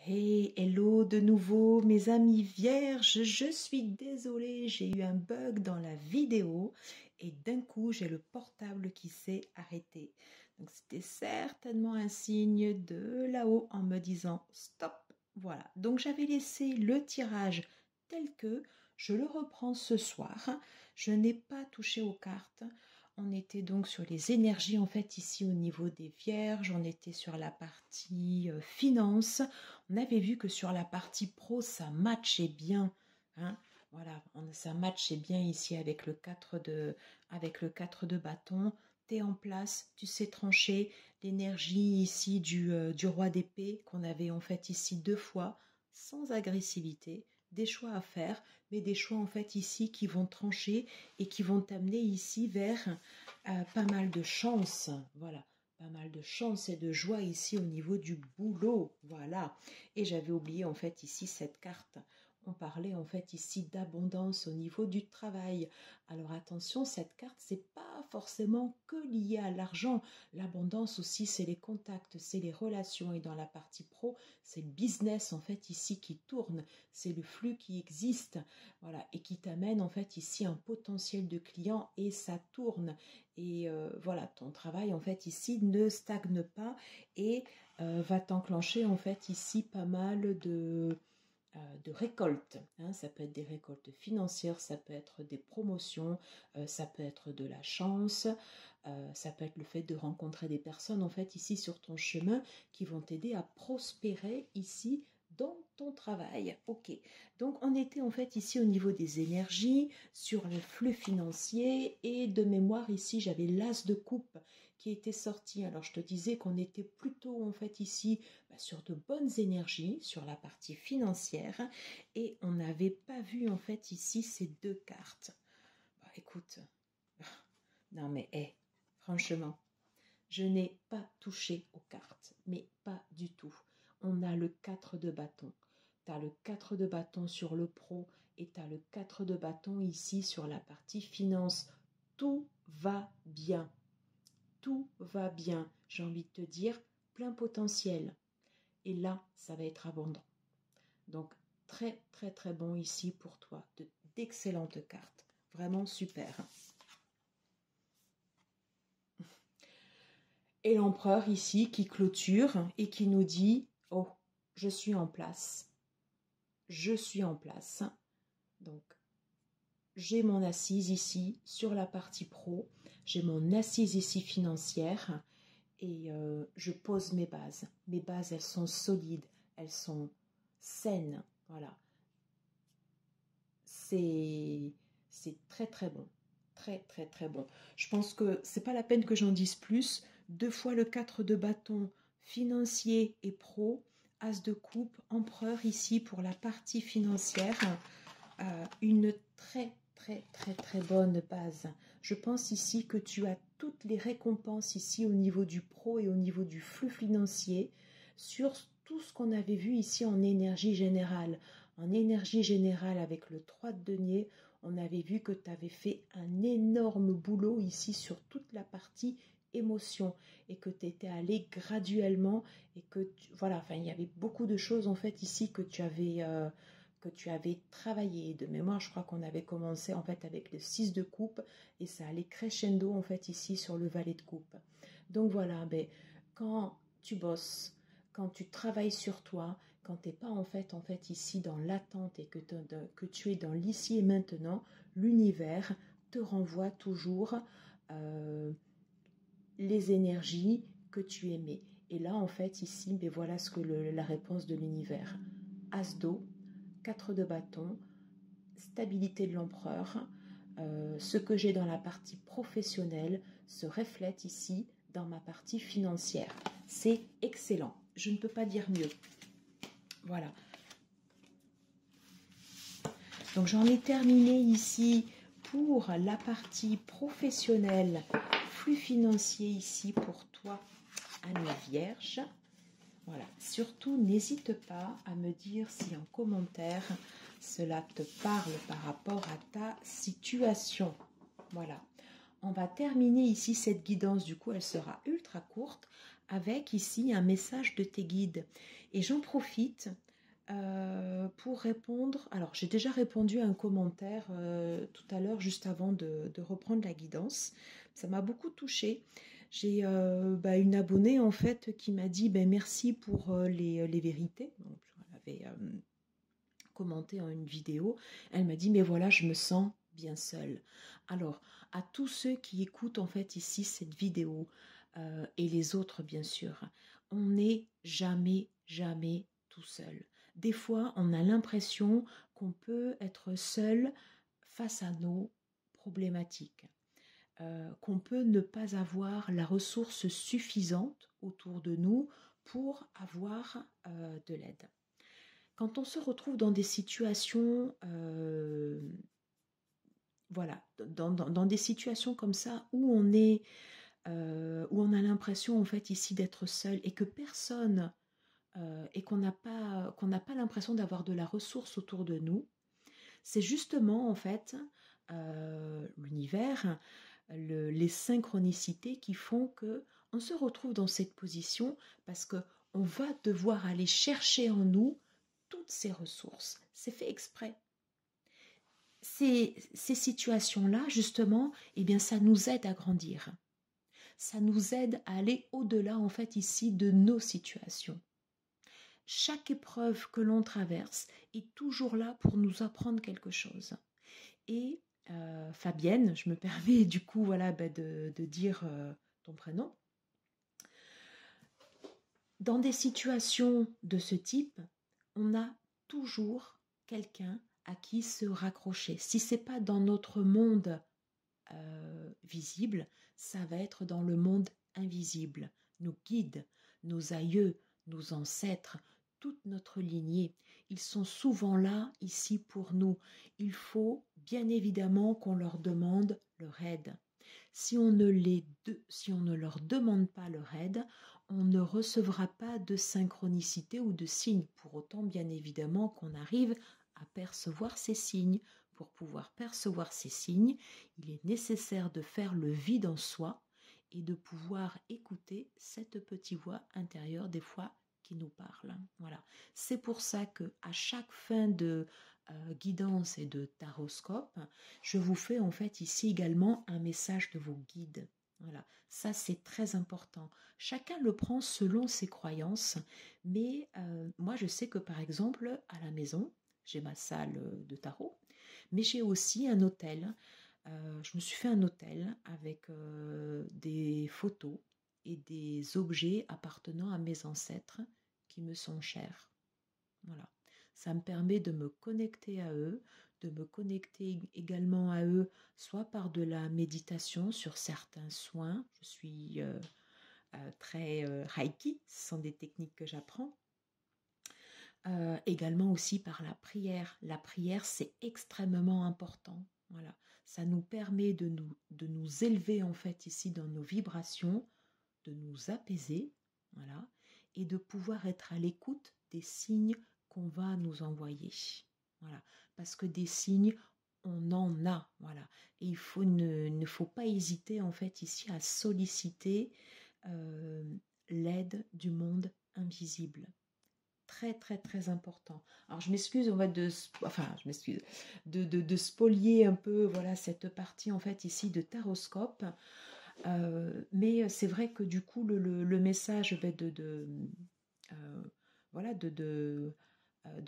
Hey, hello de nouveau mes amis vierges, je suis désolée, j'ai eu un bug dans la vidéo et d'un coup j'ai le portable qui s'est arrêté. Donc c'était certainement un signe de là-haut en me disant stop. Voilà, donc j'avais laissé le tirage tel que, je le reprends ce soir, je n'ai pas touché aux cartes. On était donc sur les énergies en fait ici au niveau des vierges, on était sur la partie finance. On avait vu que sur la partie pro, ça matchait bien. Hein, voilà, ça matchait bien ici avec le 4 de bâton. Tu es en place, tu sais trancher. L'énergie ici du roi d'épée qu'on avait en fait ici 2 fois, sans agressivité. Des choix à faire, mais des choix en fait ici qui vont trancher et qui vont t'amener ici vers pas mal de chance. Voilà, pas mal de chance et de joie ici au niveau du boulot. Voilà. Et j'avais oublié en fait ici cette carte. On parlait en fait ici d'abondance au niveau du travail. Alors attention, cette carte, c'est pas forcément que lié à l'argent. L'abondance aussi, c'est les contacts, c'est les relations. Et dans la partie pro, c'est le business en fait ici qui tourne. C'est le flux qui existe. Voilà. Et qui t'amène en fait ici un potentiel de clients et ça tourne. Et voilà, ton travail en fait ici ne stagne pas et va t'enclencher en fait ici pas mal de récoltes. Hein. Ça peut être des récoltes financières, ça peut être des promotions, ça peut être de la chance, ça peut être le fait de rencontrer des personnes en fait ici sur ton chemin qui vont t'aider à prospérer ici dans ton travail. Ok, donc on était en fait ici au niveau des énergies, sur le flux financier et de mémoire ici j'avais l'as de coupe qui était sorti. Alors je te disais qu'on était plutôt en fait ici sur de bonnes énergies, sur la partie financière et on n'avait pas vu en fait ici ces 2 cartes. Bah, écoute, non mais franchement, je n'ai pas touché aux cartes, mais pas du tout. On a le 4 de bâton. Tu as le 4 de bâton sur le pro et tu as le 4 de bâton ici sur la partie finance. Tout va bien. Tout va bien. J'ai envie de te dire, plein potentiel. Et là, ça va être abondant. Donc, très, très, très bon ici pour toi. D'excellentes cartes. Vraiment super. Et l'empereur ici qui clôture et qui nous dit « Oh, je suis en place. Je suis en place. » Donc, j'ai mon assise ici sur la partie pro. J'ai mon assise ici financière. Et je pose mes bases. Mes bases, elles sont solides. Elles sont saines. Voilà. C'est très, très bon. Très, très, très bon. Je pense que c'est pas la peine que j'en dise plus. 2 fois le 4 de bâton, financier et pro. As de coupe, empereur ici pour la partie financière. Une très, très, très, très bonne base. Je pense ici que tu as toutes les récompenses ici au niveau du pro et au niveau du flux financier sur tout ce qu'on avait vu ici en énergie générale. En énergie générale avec le 3 de denier, on avait vu que tu avais fait un énorme boulot ici sur toute la partie émotion et que tu étais allé graduellement et que voilà, enfin il y avait beaucoup de choses en fait ici que tu avais travaillé. De mémoire, je crois qu'on avait commencé en fait avec le 6 de coupe et ça allait crescendo en fait ici sur le valet de coupe. Donc voilà, quand tu bosses, quand tu travailles sur toi, quand tu n'es pas en fait ici dans l'attente et que tu es dans l'ici et maintenant, l'univers te renvoie toujours les énergies que tu aimais. Et là en fait ici, voilà ce que la réponse de l'univers. As d'eau, 4 de bâton, stabilité de l'empereur. Ce que j'ai dans la partie professionnelle se reflète ici dans ma partie financière. C'est excellent. Je ne peux pas dire mieux. Voilà. Donc j'en ai terminé ici pour la partie professionnelle, flux financier ici pour toi, Anne Vierge. Voilà, surtout n'hésite pas à me dire si en commentaire cela te parle par rapport à ta situation. Voilà, on va terminer ici cette guidance, du coup elle sera ultra courte avec ici un message de tes guides. Et j'en profite pour répondre. Alors, j'ai déjà répondu à un commentaire tout à l'heure, juste avant de reprendre la guidance. Ça m'a beaucoup touchée. J'ai une abonnée en fait qui m'a dit merci pour les vérités. Donc, elle avait commenté en une vidéo. Elle m'a dit mais voilà, je me sens bien seule. Alors, à tous ceux qui écoutent en fait ici cette vidéo et les autres bien sûr, on n'est jamais, jamais tout seul. Des fois, on a l'impression qu'on peut être seul face à nos problématiques, qu'on peut ne pas avoir la ressource suffisante autour de nous pour avoir de l'aide. Quand on se retrouve dans des situations, voilà, dans des situations comme ça où on est, où on a l'impression en fait ici d'être seul et que personne et qu'on n'a pas l'impression d'avoir de la ressource autour de nous, c'est justement en fait l'univers, les synchronicités qui font que on se retrouve dans cette position parce que on va devoir aller chercher en nous toutes ces ressources. C'est fait exprès. Ces situations-là, justement, eh bien, ça nous aide à grandir. Ça nous aide à aller au-delà, en fait, ici, de nos situations. Chaque épreuve que l'on traverse est toujours là pour nous apprendre quelque chose. Et Fabienne, je me permets du coup voilà, de dire ton prénom. Dans des situations de ce type, on a toujours quelqu'un à qui se raccrocher. Si ce n'est pas dans notre monde visible, ça va être dans le monde invisible. Nos guides, nos aïeux, nos ancêtres, toute notre lignée, ils sont souvent là, ici pour nous. Il faut bien évidemment qu'on leur demande leur aide. Si on ne leur demande pas leur aide, on ne recevra pas de synchronicité ou de signes. Pour autant, bien évidemment, qu'on arrive à percevoir ces signes. Pour pouvoir percevoir ces signes, il est nécessaire de faire le vide en soi et de pouvoir écouter cette petite voix intérieure des fois qui nous parle. Voilà. C'est pour ça que à chaque fin de guidance et de taroscope, je vous fais en fait ici également un message de vos guides. Voilà, ça c'est très important. Chacun le prend selon ses croyances, mais moi je sais que par exemple à la maison, j'ai ma salle de tarot, mais j'ai aussi un hôtel. Je me suis fait un hôtel avec des photos et des objets appartenant à mes ancêtres qui me sont chers. Voilà. Ça me permet de me connecter à eux, de me connecter également à eux, soit par de la méditation sur certains soins. Je suis très Reiki, ce sont des techniques que j'apprends. Également aussi par la prière. La prière, c'est extrêmement important. Voilà. Ça nous permet de nous élever en fait ici dans nos vibrations, de nous apaiser, voilà, et de pouvoir être à l'écoute des signes qu'on va nous envoyer. Voilà. Parce que des signes, on en a. Voilà. Et ne faut pas hésiter en fait ici à solliciter l'aide du monde invisible. Très très très important. Alors je m'excuse de spolier un peu voilà cette partie en fait ici de taroscope, mais c'est vrai que du coup le message voilà de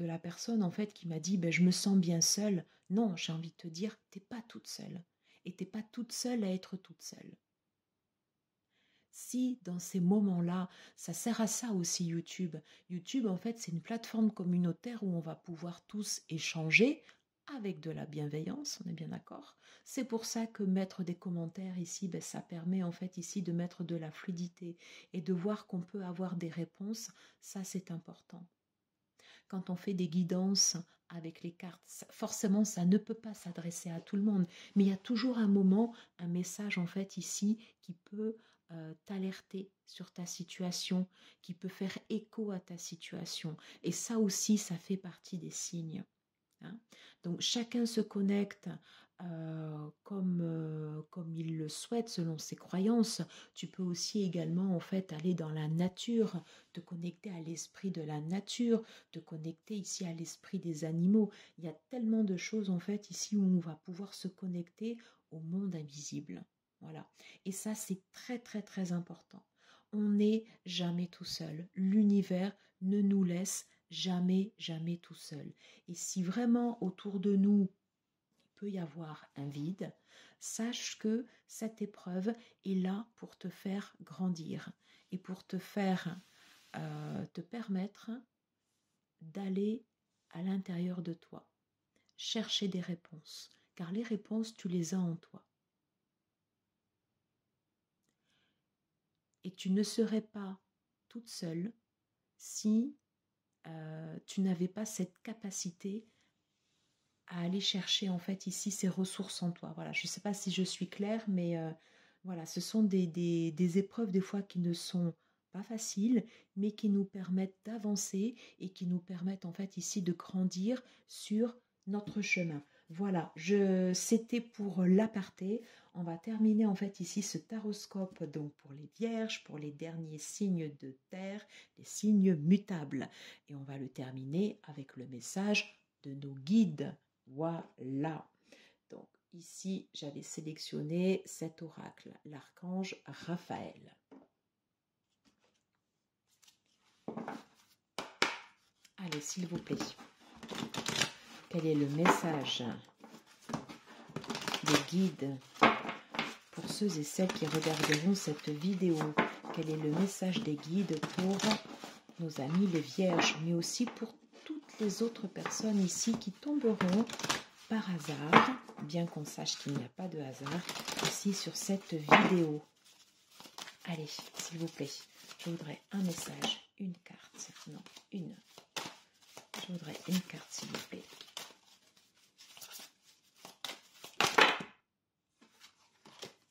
la personne en fait qui m'a dit je me sens bien seule. Non, j'ai envie de te dire t'es pas toute seule et t'es pas toute seule à être toute seule. Si dans ces moments-là, ça sert à ça aussi YouTube. YouTube, en fait, c'est une plateforme communautaire où on va pouvoir tous échanger avec de la bienveillance, on est bien d'accord. C'est pour ça que mettre des commentaires ici, ça permet en fait ici de mettre de la fluidité et de voir qu'on peut avoir des réponses. Ça, c'est important. Quand on fait des guidances avec les cartes, forcément, ça ne peut pas s'adresser à tout le monde, mais il y a toujours un moment, un message en fait ici qui peut t'alerter sur ta situation, qui peut faire écho à ta situation. Et ça aussi, ça fait partie des signes. Hein. Donc chacun se connecte comme il le souhaite selon ses croyances. Tu peux aussi également en fait aller dans la nature, te connecter à l'esprit de la nature, te connecter ici à l'esprit des animaux. Il y a tellement de choses en fait ici où on va pouvoir se connecter au monde invisible. Voilà. Et ça c'est très très très important. On n'est jamais tout seul. L'univers ne nous laisse jamais, jamais tout seul. Et si vraiment autour de nous, il peut y avoir un vide, sache que cette épreuve est là pour te faire grandir et pour te faire, te permettre d'aller à l'intérieur de toi, chercher des réponses, car les réponses, tu les as en toi. Et tu ne serais pas toute seule si tu n'avais pas cette capacité à aller chercher en fait ici ces ressources en toi. Voilà, je ne sais pas si je suis claire, mais voilà, ce sont des épreuves des fois qui ne sont pas faciles, mais qui nous permettent d'avancer et qui nous permettent en fait ici de grandir sur notre chemin. Voilà, c'était pour l'aparté. On va terminer en fait ici ce taroscope donc pour les vierges, pour les derniers signes de terre, les signes mutables. Et on va le terminer avec le message de nos guides. Voilà. Donc ici, j'avais sélectionné cet oracle, l'archange Raphaël. Allez, s'il vous plaît. Quel est le message des guides pour ceux et celles qui regarderont cette vidéo? Quel est le message des guides pour nos amis les vierges, mais aussi pour toutes les autres personnes ici qui tomberont par hasard, bien qu'on sache qu'il n'y a pas de hasard, ici sur cette vidéo. Allez, s'il vous plaît, je voudrais un message, une carte, non, une. Je voudrais une carte, s'il vous plaît.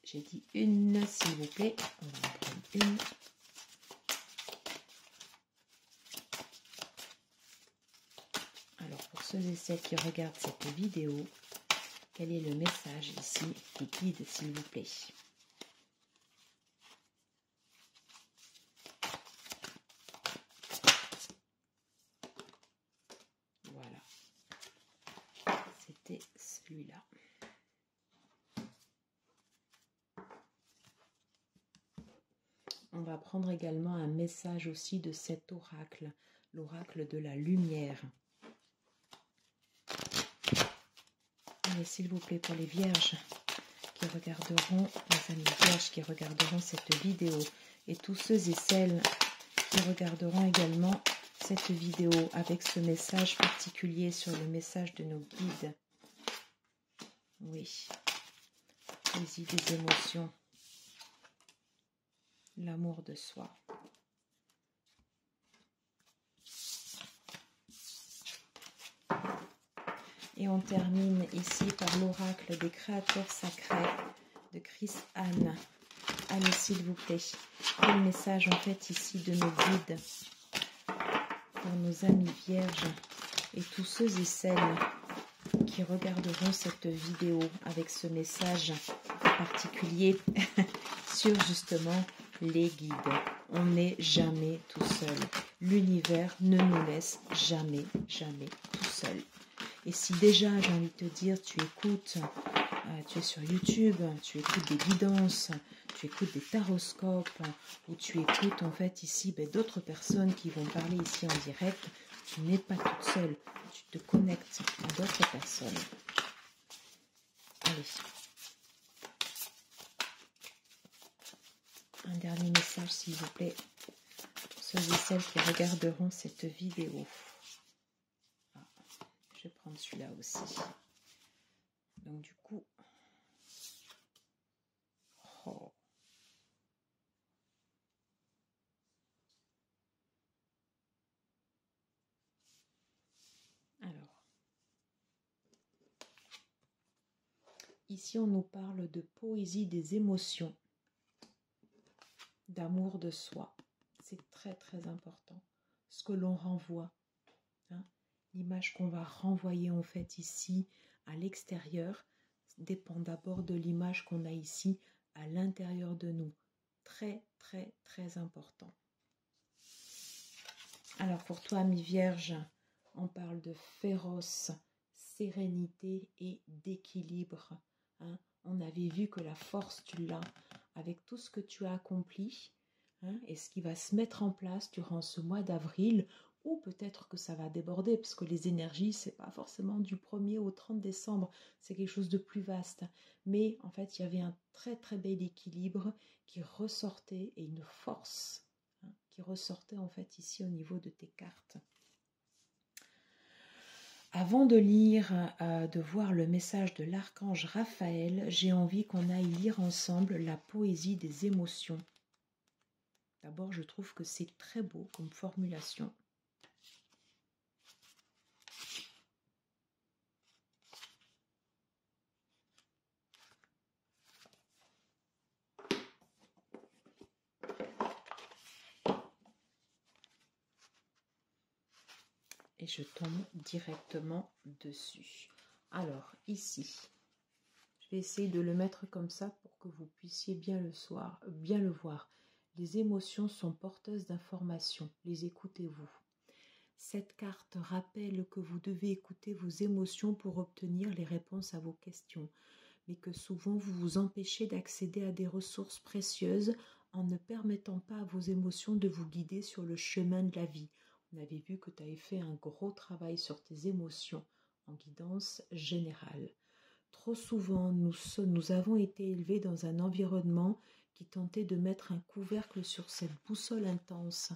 J'ai dit une, s'il vous plaît. On va en prendre une. Alors, pour ceux et celles qui regardent cette vidéo, quel est le message ici des guides, s'il vous plaît? Voilà. C'était celui-là. On va prendre également un message aussi de cet oracle, l'oracle de la lumière. Allez, s'il vous plaît, pour les vierges qui regarderont, les amis vierges qui regarderont cette vidéo, et tous ceux et celles qui regarderont également cette vidéo avec ce message particulier sur le message de nos guides. Oui, poésie des émotions, l'amour de soi. Et on termine ici par l'oracle des créateurs sacrés de Chris Anne. Allez, s'il vous plaît, quel message en fait ici de nos guides pour nos amis vierges et tous ceux et celles qui regarderont cette vidéo avec ce message particulier sur justement les guides. On n'est jamais tout seul. L'univers ne nous laisse jamais, jamais tout seul. Et si déjà, j'ai envie de te dire, tu écoutes, tu es sur YouTube, tu écoutes des guidances, tu écoutes des taroscopes, ou tu écoutes en fait ici d'autres personnes qui vont parler ici en direct, tu n'es pas toute seule, tu te connectes à d'autres personnes. Allez. Un dernier message, s'il vous plaît, pour ceux et celles qui regarderont cette vidéo. Je vais prendre celui-là aussi. Donc du coup, oh. Alors, ici on nous parle de poésie des émotions, d'amour de soi. C'est très très important. Ce que l'on renvoie, hein, l'image qu'on va renvoyer en fait ici à l'extérieur dépend d'abord de l'image qu'on a ici à l'intérieur de nous. Très, très, très important. Alors pour toi, mi-vierge, on parle de féroce, sérénité et d'équilibre. Hein. On avait vu que la force, tu l'as avec tout ce que tu as accompli, hein, et ce qui va se mettre en place durant ce mois d'avril, ou peut-être que ça va déborder, parce que les énergies, c'est pas forcément du 1er au 30 décembre, c'est quelque chose de plus vaste. Mais en fait, il y avait un très très bel équilibre qui ressortait et une force qui ressortait en fait ici au niveau de tes cartes. Avant de lire, de voir le message de l'archange Raphaël, j'ai envie qu'on aille lire ensemble la poésie des émotions. D'abord, je trouve que c'est très beau comme formulation. Et je tombe directement dessus. Alors, ici, je vais essayer de le mettre comme ça pour que vous puissiez bien le voir. Les émotions sont porteuses d'informations. Les écoutez-vous. Cette carte rappelle que vous devez écouter vos émotions pour obtenir les réponses à vos questions, mais que souvent vous vous empêchez d'accéder à des ressources précieuses en ne permettant pas à vos émotions de vous guider sur le chemin de la vie. On avait vu que tu avais fait un gros travail sur tes émotions en guidance générale. Trop souvent, nous avons été élevés dans un environnement qui tentait de mettre un couvercle sur cette boussole intense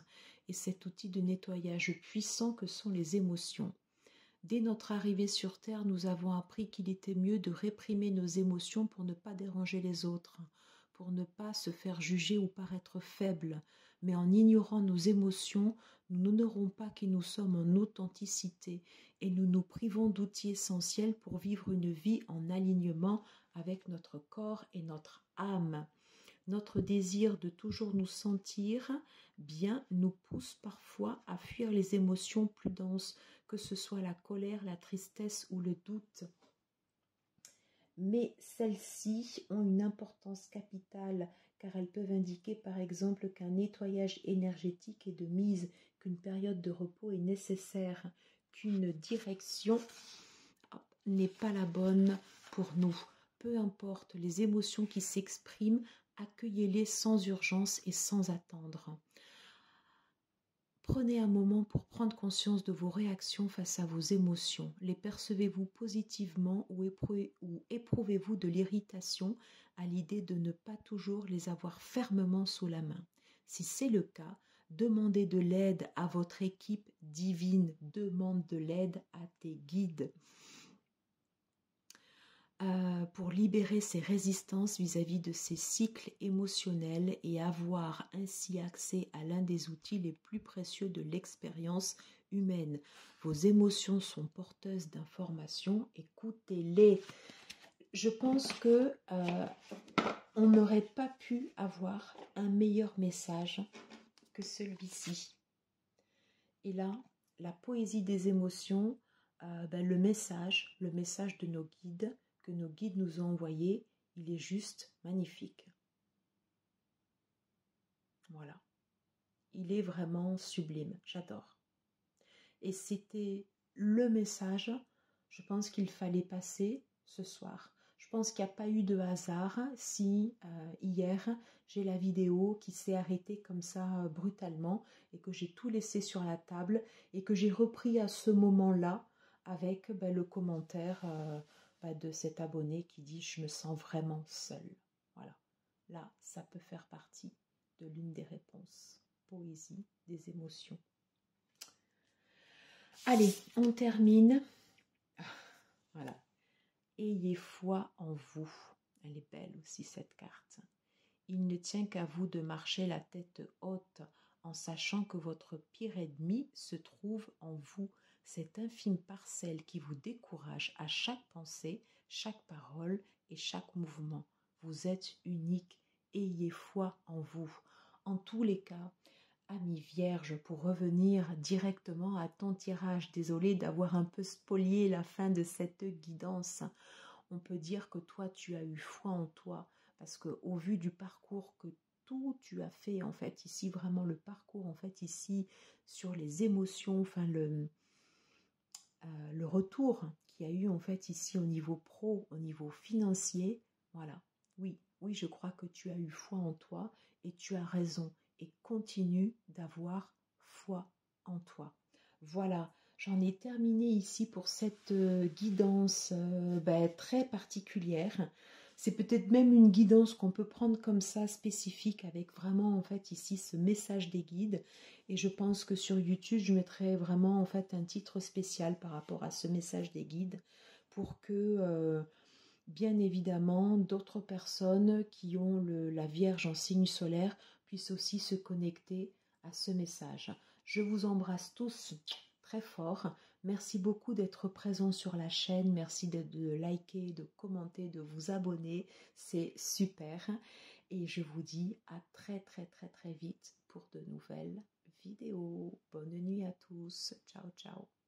et cet outil de nettoyage puissant que sont les émotions. Dès notre arrivée sur Terre, nous avons appris qu'il était mieux de réprimer nos émotions pour ne pas déranger les autres, pour ne pas se faire juger ou paraître faibles. Mais en ignorant nos émotions, nous n'honorons pas qui nous sommes en authenticité et nous nous privons d'outils essentiels pour vivre une vie en alignement avec notre corps et notre âme. Notre désir de toujours nous sentir bien nous pousse parfois à fuir les émotions plus denses, que ce soit la colère, la tristesse ou le doute. Mais celles-ci ont une importance capitale car elles peuvent indiquer par exemple qu'un nettoyage énergétique est de mise, qu'une période de repos est nécessaire, qu'une direction n'est pas la bonne pour nous. Peu importe les émotions qui s'expriment, accueillez-les sans urgence et sans attendre. Prenez un moment pour prendre conscience de vos réactions face à vos émotions. Les percevez-vous positivement ou éprouvez-vous de l'irritation à l'idée de ne pas toujours les avoir fermement sous la main? Si c'est le cas, demandez de l'aide à votre équipe divine, demande de l'aide à tes guides. Pour libérer ses résistances vis-à-vis de ces cycles émotionnels et avoir ainsi accès à l'un des outils les plus précieux de l'expérience humaine. Vos émotions sont porteuses d'informations, écoutez-les. Je pense que on n'aurait pas pu avoir un meilleur message que celui-ci. Et là, la poésie des émotions, le message de nos guides, que nos guides nous ont envoyé, il est juste magnifique. Voilà. Il est vraiment sublime, j'adore. Et c'était le message, je pense qu'il fallait passer ce soir. Je pense qu'il n'y a pas eu de hasard si hier j'ai la vidéo qui s'est arrêtée comme ça brutalement et que j'ai tout laissé sur la table et que j'ai repris à ce moment-là avec le commentaire de cet abonné qui dit « Je me sens vraiment seule ». Voilà, là, ça peut faire partie de l'une des réponses. Poésie des émotions. Allez, on termine. Voilà. Ayez foi en vous. Elle est belle aussi cette carte. Il ne tient qu'à vous de marcher la tête haute en sachant que votre pire ennemi se trouve en vous, cette infime parcelle qui vous décourage à chaque pensée, chaque parole et chaque mouvement. Vous êtes unique, ayez foi en vous. En tous les cas, Amis vierges, pour revenir directement à ton tirage, désolée d'avoir un peu spolié la fin de cette guidance, on peut dire que toi tu as eu foi en toi, parce que au vu du parcours que tout tu as fait en fait ici, vraiment le parcours en fait ici sur les émotions, enfin le retour qu'il y a eu en fait ici au niveau pro, au niveau financier, voilà, oui, je crois que tu as eu foi en toi et tu as raison et continue d'avoir foi en toi. Voilà, j'en ai terminé ici pour cette guidance très particulière. C'est peut-être même une guidance qu'on peut prendre comme ça, spécifique, avec vraiment en fait ici ce message des guides. Et je pense que sur YouTube, je mettrai vraiment en fait un titre spécial par rapport à ce message des guides pour que, bien évidemment, d'autres personnes qui ont la Vierge en signe solaire puissent aussi se connecter à ce message. Je vous embrasse tous très fort. Merci beaucoup d'être présents sur la chaîne. Merci de liker, de commenter, de vous abonner. C'est super. Et je vous dis à très très très très vite pour de nouvelles vidéos. Bonne nuit à tous. Ciao ciao.